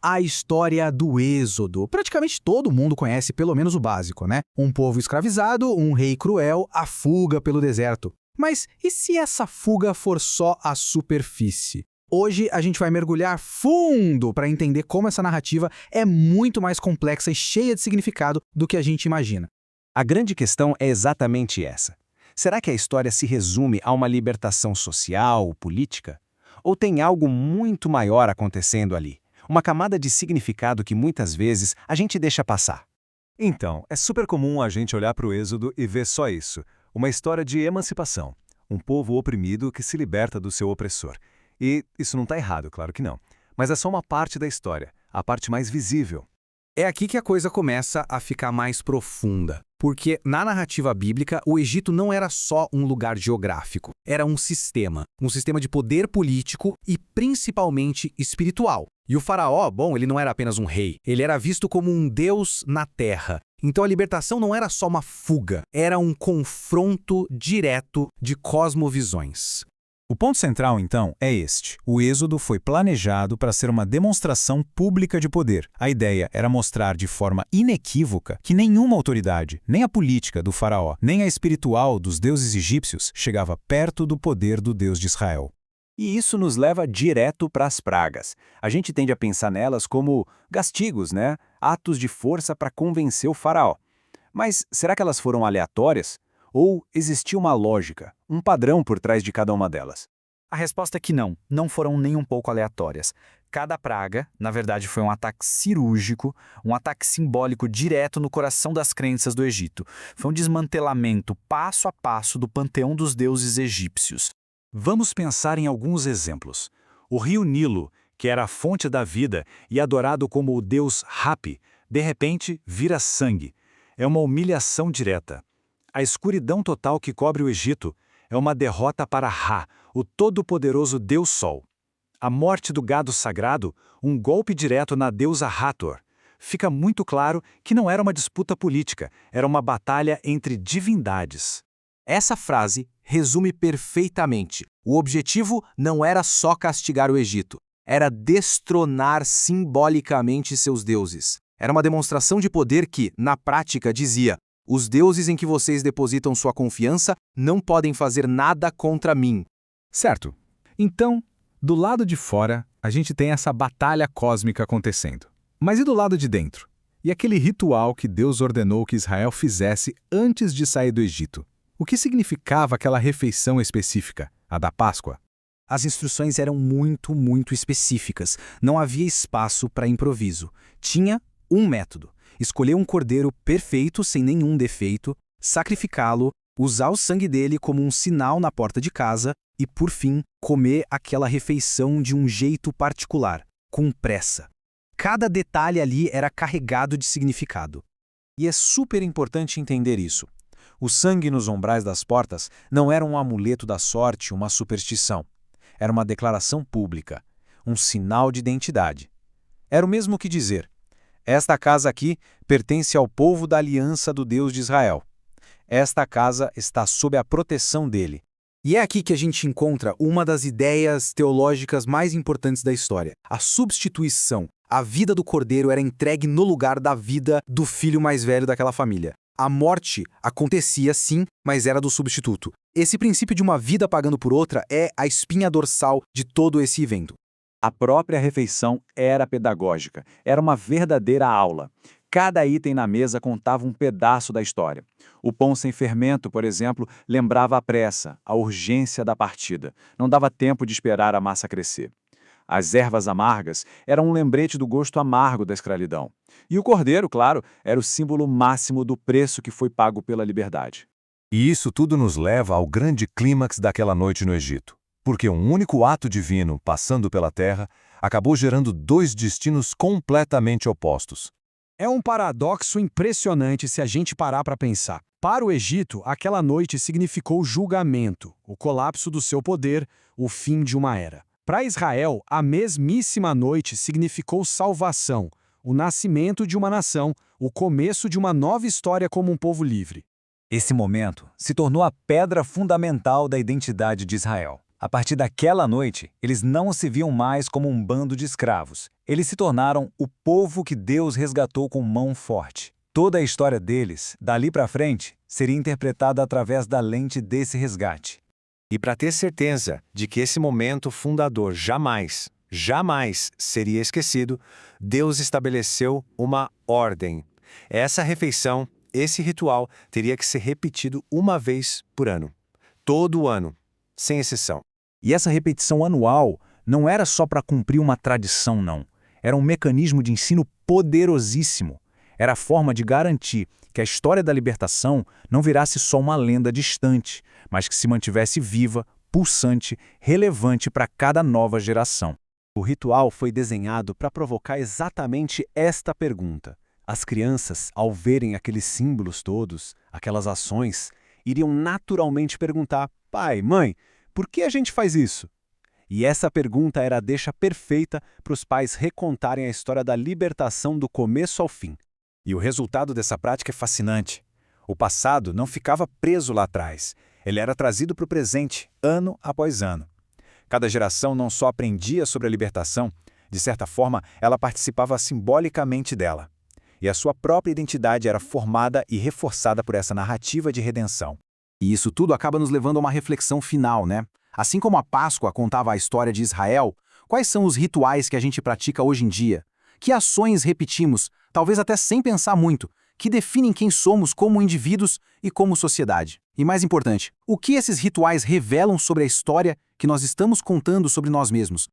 A história do Êxodo. Praticamente todo mundo conhece pelo menos o básico, né? Um povo escravizado, um rei cruel, a fuga pelo deserto. Mas e se essa fuga for só a superfície? Hoje a gente vai mergulhar fundo para entender como essa narrativa é muito mais complexa e cheia de significado do que a gente imagina. A grande questão é exatamente essa. Será que a história se resume a uma libertação social, política? Ou tem algo muito maior acontecendo ali? Uma camada de significado que muitas vezes a gente deixa passar. Então, é super comum a gente olhar para o Êxodo e ver só isso. Uma história de emancipação. Um povo oprimido que se liberta do seu opressor. E isso não está errado, claro que não. Mas é só uma parte da história, a parte mais visível. É aqui que a coisa começa a ficar mais profunda. Porque, na narrativa bíblica, o Egito não era só um lugar geográfico. Era um sistema de poder político e, principalmente, espiritual. E o faraó, bom, ele não era apenas um rei. Ele era visto como um deus na terra. Então a libertação não era só uma fuga. Era um confronto direto de cosmovisões. O ponto central, então, é este. O Êxodo foi planejado para ser uma demonstração pública de poder. A ideia era mostrar de forma inequívoca que nenhuma autoridade, nem a política do faraó, nem a espiritual dos deuses egípcios, chegava perto do poder do Deus de Israel. E isso nos leva direto para as pragas. A gente tende a pensar nelas como castigos, né? Atos de força para convencer o faraó. Mas será que elas foram aleatórias? Ou existia uma lógica, um padrão por trás de cada uma delas? A resposta é que não foram nem um pouco aleatórias. Cada praga, na verdade, foi um ataque cirúrgico, um ataque simbólico direto no coração das crenças do Egito. Foi um desmantelamento passo a passo do panteão dos deuses egípcios. Vamos pensar em alguns exemplos. O rio Nilo, que era a fonte da vida e adorado como o deus Hapi, de repente vira sangue. É uma humilhação direta. A escuridão total que cobre o Egito é uma derrota para Ra, o todo-poderoso Deus Sol. A morte do gado sagrado, um golpe direto na deusa Hathor. Fica muito claro que não era uma disputa política, era uma batalha entre divindades. Essa frase resume perfeitamente. O objetivo não era só castigar o Egito, era destronar simbolicamente seus deuses. Era uma demonstração de poder que, na prática, dizia: os deuses em que vocês depositam sua confiança não podem fazer nada contra mim. Certo. Então, do lado de fora, a gente tem essa batalha cósmica acontecendo. Mas e do lado de dentro? E aquele ritual que Deus ordenou que Israel fizesse antes de sair do Egito? O que significava aquela refeição específica, a da Páscoa? As instruções eram muito específicas. Não havia espaço para improviso. Tinha um método. Escolher um cordeiro perfeito, sem nenhum defeito, sacrificá-lo, usar o sangue dele como um sinal na porta de casa e, por fim, comer aquela refeição de um jeito particular, com pressa. Cada detalhe ali era carregado de significado. E é super importante entender isso. O sangue nos umbrais das portas não era um amuleto da sorte, uma superstição. Era uma declaração pública, um sinal de identidade. Era o mesmo que dizer: esta casa aqui pertence ao povo da aliança do Deus de Israel. Esta casa está sob a proteção dele. E é aqui que a gente encontra uma das ideias teológicas mais importantes da história: a substituição. A vida do cordeiro era entregue no lugar da vida do filho mais velho daquela família. A morte acontecia sim, mas era do substituto. Esse princípio de uma vida pagando por outra é a espinha dorsal de todo esse evento. A própria refeição era pedagógica, era uma verdadeira aula. Cada item na mesa contava um pedaço da história. O pão sem fermento, por exemplo, lembrava a pressa, a urgência da partida. Não dava tempo de esperar a massa crescer. As ervas amargas eram um lembrete do gosto amargo da escravidão. E o cordeiro, claro, era o símbolo máximo do preço que foi pago pela liberdade. E isso tudo nos leva ao grande clímax daquela noite no Egito. Porque um único ato divino, passando pela terra, acabou gerando dois destinos completamente opostos. É um paradoxo impressionante se a gente parar para pensar. Para o Egito, aquela noite significou julgamento, o colapso do seu poder, o fim de uma era. Para Israel, a mesmíssima noite significou salvação, o nascimento de uma nação, o começo de uma nova história como um povo livre. Esse momento se tornou a pedra fundamental da identidade de Israel. A partir daquela noite, eles não se viam mais como um bando de escravos. Eles se tornaram o povo que Deus resgatou com mão forte. Toda a história deles, dali para frente, seria interpretada através da lente desse resgate. E para ter certeza de que esse momento fundador jamais seria esquecido, Deus estabeleceu uma ordem. Essa refeição, esse ritual, teria que ser repetido uma vez por ano. Todo ano, sem exceção. E essa repetição anual não era só para cumprir uma tradição, não. Era um mecanismo de ensino poderosíssimo. Era a forma de garantir que a história da libertação não virasse só uma lenda distante, mas que se mantivesse viva, pulsante, relevante para cada nova geração. O ritual foi desenhado para provocar exatamente esta pergunta. As crianças, ao verem aqueles símbolos todos, aquelas ações, iriam naturalmente perguntar: pai, mãe, por que a gente faz isso? E essa pergunta era a deixa perfeita para os pais recontarem a história da libertação do começo ao fim. E o resultado dessa prática é fascinante. O passado não ficava preso lá atrás. Ele era trazido para o presente, ano após ano. Cada geração não só aprendia sobre a libertação, de certa forma, ela participava simbolicamente dela. E a sua própria identidade era formada e reforçada por essa narrativa de redenção. E isso tudo acaba nos levando a uma reflexão final, né? Assim como a Páscoa contava a história de Israel, quais são os rituais que a gente pratica hoje em dia? Que ações repetimos, talvez até sem pensar muito, que definem quem somos como indivíduos e como sociedade? E mais importante, o que esses rituais revelam sobre a história que nós estamos contando sobre nós mesmos?